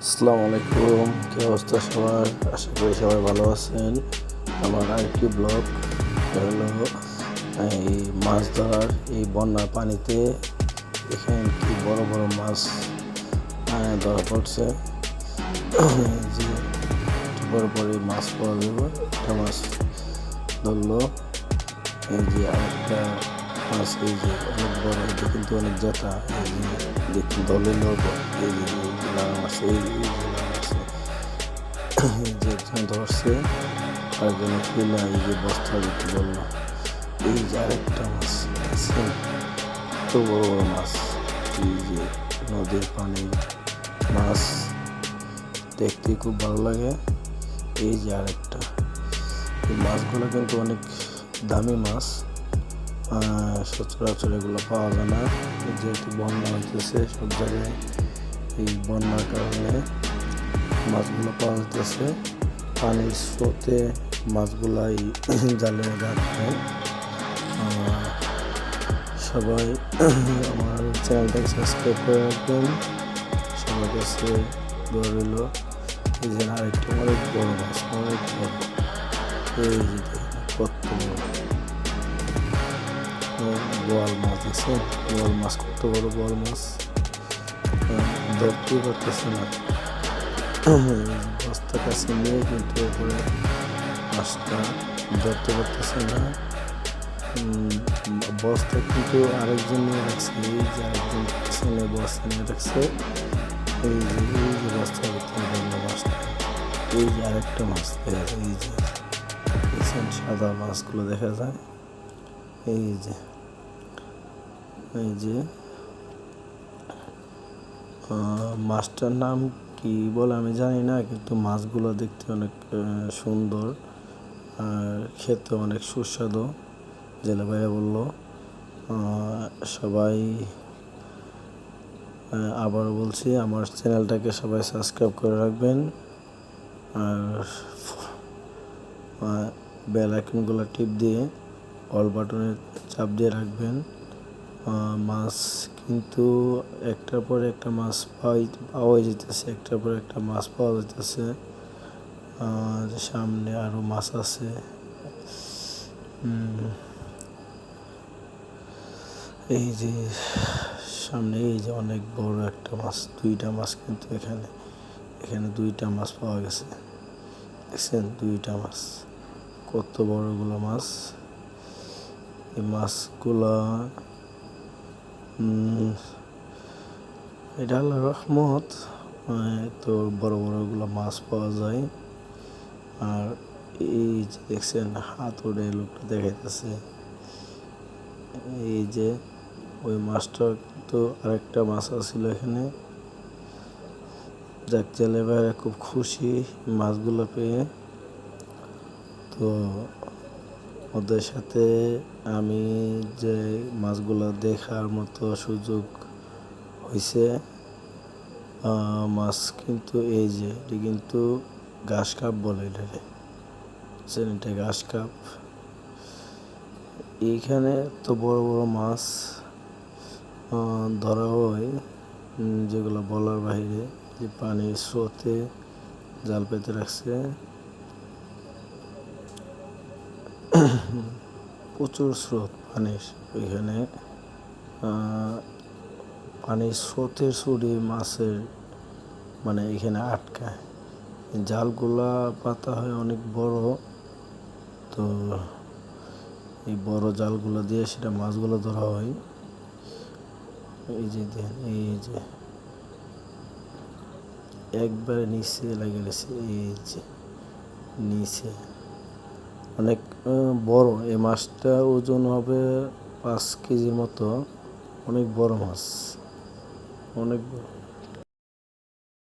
আসসালামু আলাইকুম, কী অবস্থা সবার? আশা করি সবাই ভালো আছেন। আমার আরেকটি ব্লগ হলো এই মাছ ধরার। এই বন্যার পানিতে এখানে কি বড় বড় মাছ ধরা পড়ছে। যে বড় বড় মাছ পাওয়া যাবে, একটা মাছ ধরলো। এই যে আরেকটা মাছ, এই যে অনেক বড়, এটা কিন্তু অনেক জেতা। এই যে দেখুন দলে লোক, এই যে এইগুলা মাছ, এইগুলা মাছ যে একজন ধরছে, আরেকজন খুলে এই যে বস্তা দিতে বললো। এই যে আরেকটা মাছ আছে, এত বড় বড় মাছ। এই যে নদীর পানির মাছ দেখতে খুব ভালো লাগে। এই যে আরেকটা, এই মাছগুলো কিন্তু অনেক দামি মাছ, সচরাচর এগুলো পাওয়া যায় না। যেহেতু বন্যা হইতেছে সব জায়গায়, এই বন্যার কারণে মাছগুলো পাওয়া যেতেছে। পানির স্রোতে মাছগুলাই জালে রাখবে। সবাই আমার চ্যানেলটাকে সাবস্ক্রাইব করে রাখবেন। সবার কাছে দোয়া রইল। এই যে আরেকটা অনেক বড় মাছ, অনেক বড়। এই যে কত বড় বোয়াল মাছ আছে, বোয়াল মাছ কত বড় বোয়াল মাছ, ধরতেই পারতেছে না। বস্তা কাছে নিয়ে কিন্তু এরপরে মাছটা ধরতে পারতেছে না। বস্তা কিন্তু আরেকজন নিয়ে রাখছে, এই যে আরেকজন পিছনে বস্তা নিয়ে রাখছে। এই যে বস্তার ভিতরে ধরলো মাছটা। এই যে আরেকটা মাছ দেখা যায়, এই যে সাদা মাছগুলো দেখা যায়। এই যে মাছটার নাম কি বলে আমি জানি না, কিন্তু মাছগুলো দেখতে অনেক সুন্দর আর খেতে অনেক সুস্বাদু। জেলে ভাইয়া বললো। সবাই আবারও বলছি, আমার চ্যানেলটাকে সবাই সাবস্ক্রাইব করে রাখবেন আর বেল আইকনগুলো টিপ দিয়ে অল বাটনে চাপ দিয়ে রাখবেন। মাছ কিন্তু একটার পর একটা মাছ পাওয়া যেতেছে, একটার পর একটা মাছ পাওয়া যেতেছে। সামনে আরও মাছ আছে। এই যে সামনে এই যে অনেক বড় একটা মাছ, দুইটা মাছ কিন্তু এখানে দুইটা মাছ পাওয়া গেছে। দেখছেন দুইটা মাছ, কত বড়গুলো মাছ। এই মাছগুলা এটা আল্লাহর রহমত, তো বড় বড়গুলো মাছ পাওয়া যায়। আর এই যে দেখছেন হাত ওড়ে লোকটা দেখাইতেছে, এই যে ওই মাছটা তো আরেকটা মাছ আছিল এখানে। যাক, জেলে ভাইরা খুব খুশি মাছগুলো পেয়ে। তো ওদের সাথে আমি যে মাছগুলো দেখার মতো সুযোগ হয়েছে। মাছ কিন্তু এই যে এটি কিন্তু ঘাস কাপ বলে, এটারে এটা ঘাস কাপ। এইখানে তো বড় বড় মাছ ধরা হয়, যেগুলো বলার বাইরে। যে পানির স্রোতে জাল পেতে রাখছে, প্রচুর স্রোত পানির ওইখানে। পানির স্রোতের ছুরি মাছের মানে এখানে আটকায়। জালগুলা পাতা হয় অনেক বড়, তো এই বড় জালগুলো দিয়ে সেটা মাছগুলো ধরা হয়। এই যে এই যে একবারে নিচে লেগে গেছে, এই যে নিচে অনেক বড়। এই মাছটা ওজন হবে 5 কেজির মতো, অনেক বড় মাছ, অনেক বড়।